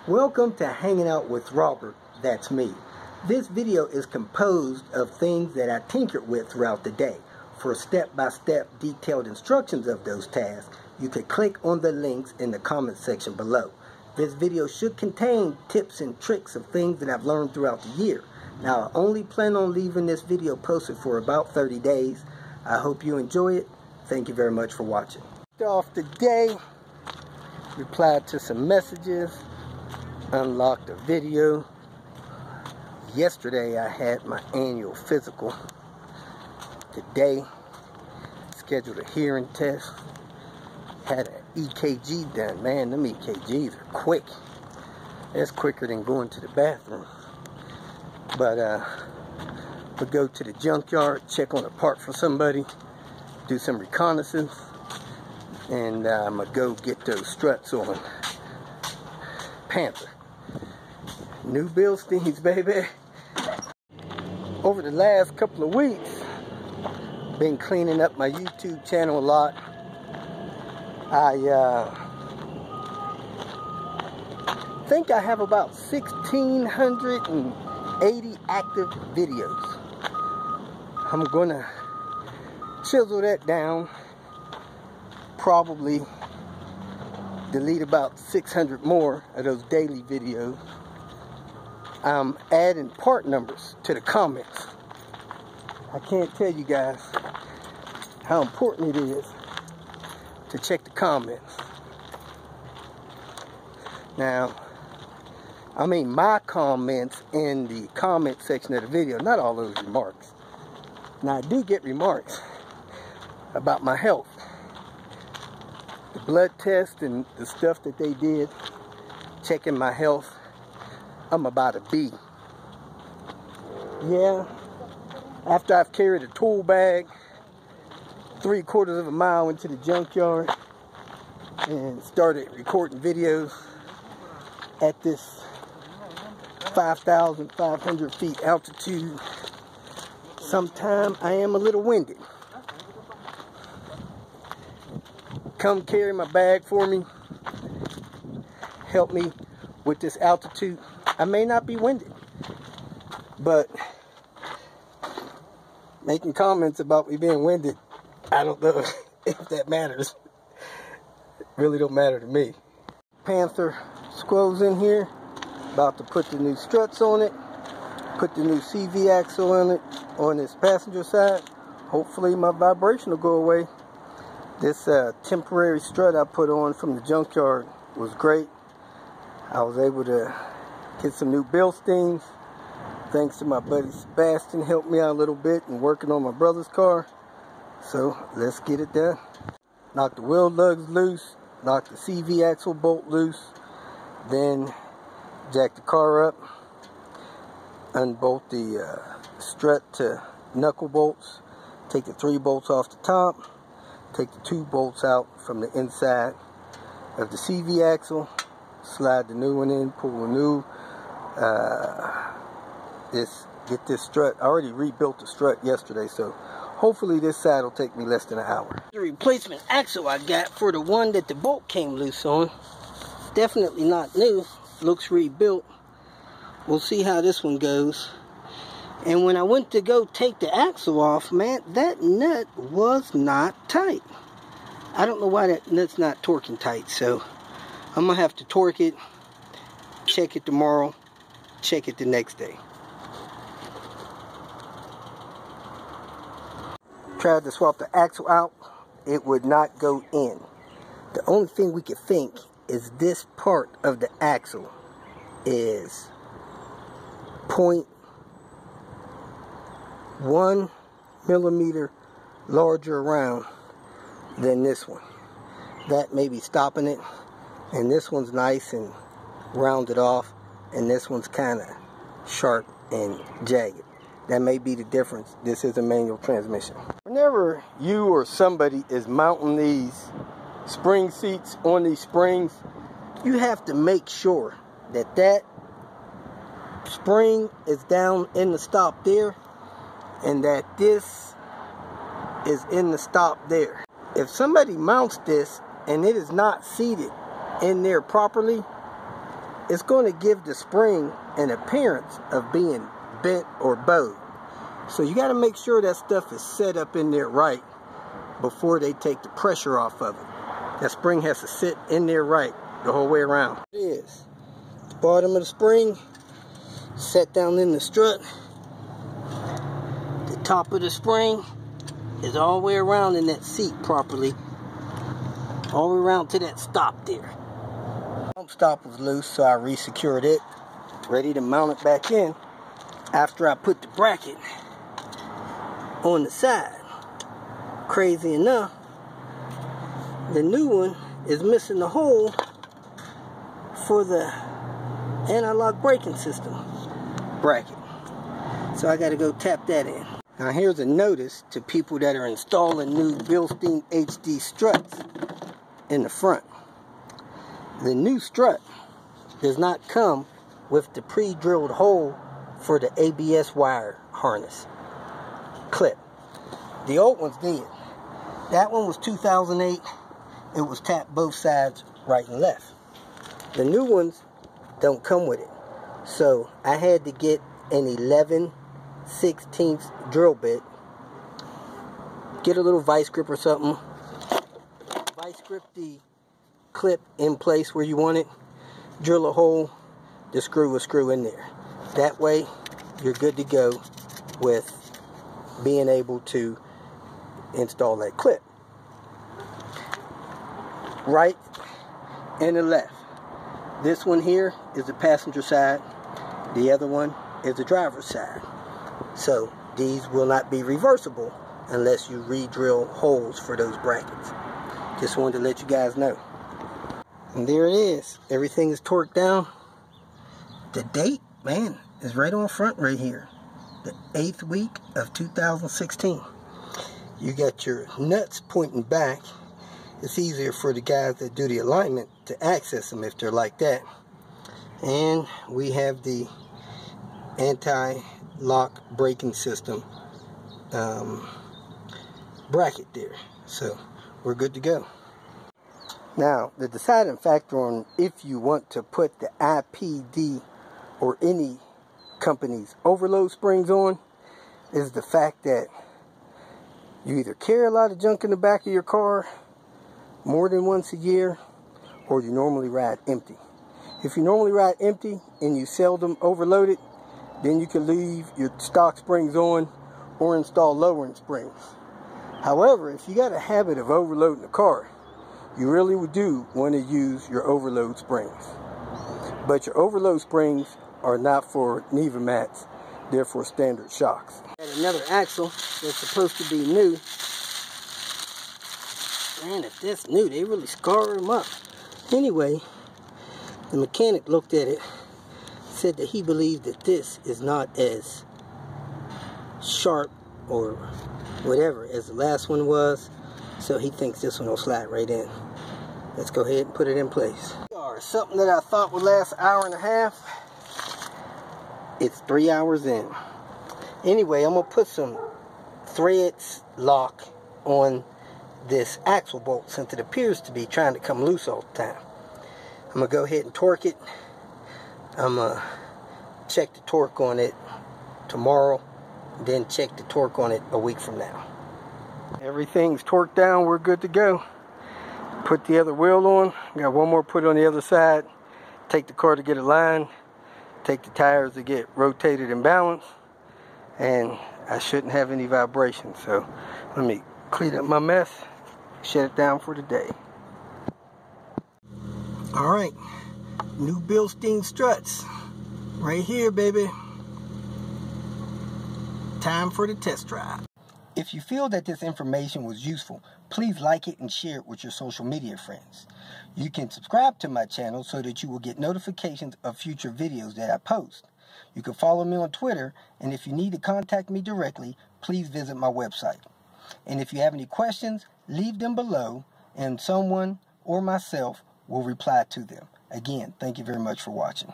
Welcome to Hanging Out with Robert, that's me. This video is composed of things that I tinkered with throughout the day. For step-by-step detailed instructions of those tasks, you could click on the links in the comment section below. This video should contain tips and tricks of things that I've learned throughout the year. Now, I only plan on leaving this video posted for about 30 days. I hope you enjoy it. Thank you very much for watching. Off the day, replied to some messages, unlocked a video. Yesterday I had my annual physical. Today, scheduled a hearing test. Had an EKG done. Man, them EKGs are quick. That's quicker than going to the bathroom. But we'll go to the junkyard, check on a part for somebody, do some reconnaissance, and I'm gonna go get those struts on Panther. New Bilsteins, baby. Over the last couple of weeks, been cleaning up my YouTube channel a lot. I think I have about 1,680 active videos. I'm gonna chisel that down, probably delete about 600 more of those daily videos. I'm adding part numbers to the comments. I can't tell you guys how important it is to check the comments. Now, I mean my comments in the comment section of the video, not all those remarks. Now, I do get remarks about my health. The blood test and the stuff that they did, checking my health. I'm about a B. Yeah, after I've carried a tool bag 3/4 of a mile into the junkyard and started recording videos at this 5,500 feet altitude, sometime I am a little winded. Come carry my bag for me, help me with this altitude. I may not be winded, but making comments about me being winded, I don't know if that matters. It really don't matter to me. Panther squirrels in here, about to put the new struts on it, put the new CV axle on it on this passenger side. Hopefully my vibration will go away. This temporary strut I put on from the junkyard was great. I was able to get some new Bilsteins. Thanks to my buddy Sebastian, helped me out a little bit in working on my brother's car. So let's get it done. Knock the wheel lugs loose, knock the CV axle bolt loose, then jack the car up, unbolt the strut to knuckle bolts, take the 3 bolts off the top, take the 2 bolts out from the inside of the CV axle, slide the new one in, pull the new, get this strut. I already rebuilt the strut yesterday, so hopefully this side will take me less than an hour. The replacement axle I got for the one that the bolt came loose on, definitely not new, looks rebuilt. We'll see how this one goes. And when I went to go take the axle off, man, that nut was not tight. I don't know why that nut's not torquing tight, so I'm gonna have to torque it, check it tomorrow, check it the next day. Tried to swap the axle out, it would not go in. The only thing we could think is this part of the axle is 0.1 millimeter larger around than this one. That may be stopping it, and this one's nice and rounded off, and this one's kind of sharp and jagged. That may be the difference. This is a manual transmission. Whenever you or somebody is mounting these spring seats on these springs, you have to make sure that that spring is down in the stop there and that this is in the stop there. If somebody mounts this and it is not seated in there properly, it's going to give the spring an appearance of being bent or bowed. So you got to make sure that stuff is set up in there right before they take the pressure off of it. That spring has to sit in there right the whole way around. It is. The bottom of the spring set down in the strut. The top of the spring is all the way around in that seat properly. All the way around to that stop there. Pump stop was loose, so I re-secured it. Ready to mount it back in after I put the bracket on the side. Crazy enough, the new one is missing the hole for the analog braking system bracket. So I got to go tap that in. Now here's a notice to people that are installing new Bilstein HD struts in the front. The new strut does not come with the pre-drilled hole for the ABS wire harness clip. The old ones did. That one was 2008. It was tapped both sides, right and left. The new ones don't come with it. So I had to get an 11/16 drill bit. Get a little vice grip or something. Vice grip the clip in place where you want it. Drill a hole. The screw will screw in there. That way you're good to go with being able to install that clip. Right and the left. This one here is the passenger side. The other one is the driver's side. So these will not be reversible unless you re-drill holes for those brackets. Just wanted to let you guys know. And there it is. Everything is torqued down. The date, man, is right on front right here. The 8th week of 2016. You got your nuts pointing back. It's easier for the guys that do the alignment to access them if they're like that. And we have the anti-lock braking system bracket there. So we're good to go. Now, the deciding factor on if you want to put the IPD or any company's overload springs on is the fact that you either carry a lot of junk in the back of your car more than once a year, or you normally ride empty. If you normally ride empty and you seldom overload it, then you can leave your stock springs on or install lowering springs. However, if you got a habit of overloading the car, you really do want to use your overload springs. But your overload springs are not for Neva mats, they're for standard shocks. Got another axle that's supposed to be new. Man, if that's new, they really scar them up. Anyway, the mechanic looked at it, said that he believed that this is not as sharp or whatever as the last one was, so he thinks this one will slide right in. Let's go ahead and put it in place. Something that I thought would last an hour and a half, it's 3 hours in. Anyway, I'm going to put some threads lock on this axle bolt since it appears to be trying to come loose all the time. I'm going to go ahead and torque it. I'm going to check the torque on it tomorrow, then check the torque on it a week from now. Everything's torqued down, we're good to go. Put the other wheel on, got one more put on the other side. Take the car to get aligned, take the tires to get rotated and balanced, and I shouldn't have any vibration. So let me clean up my mess, shut it down for the day. Alright, new Bilstein struts right here, baby. Time for the test drive. If you feel that this information was useful, please like it and share it with your social media friends. You can subscribe to my channel so that you will get notifications of future videos that I post. You can follow me on Twitter, and if you need to contact me directly, please visit my website. And if you have any questions, leave them below, and someone or myself will reply to them. Again, thank you very much for watching.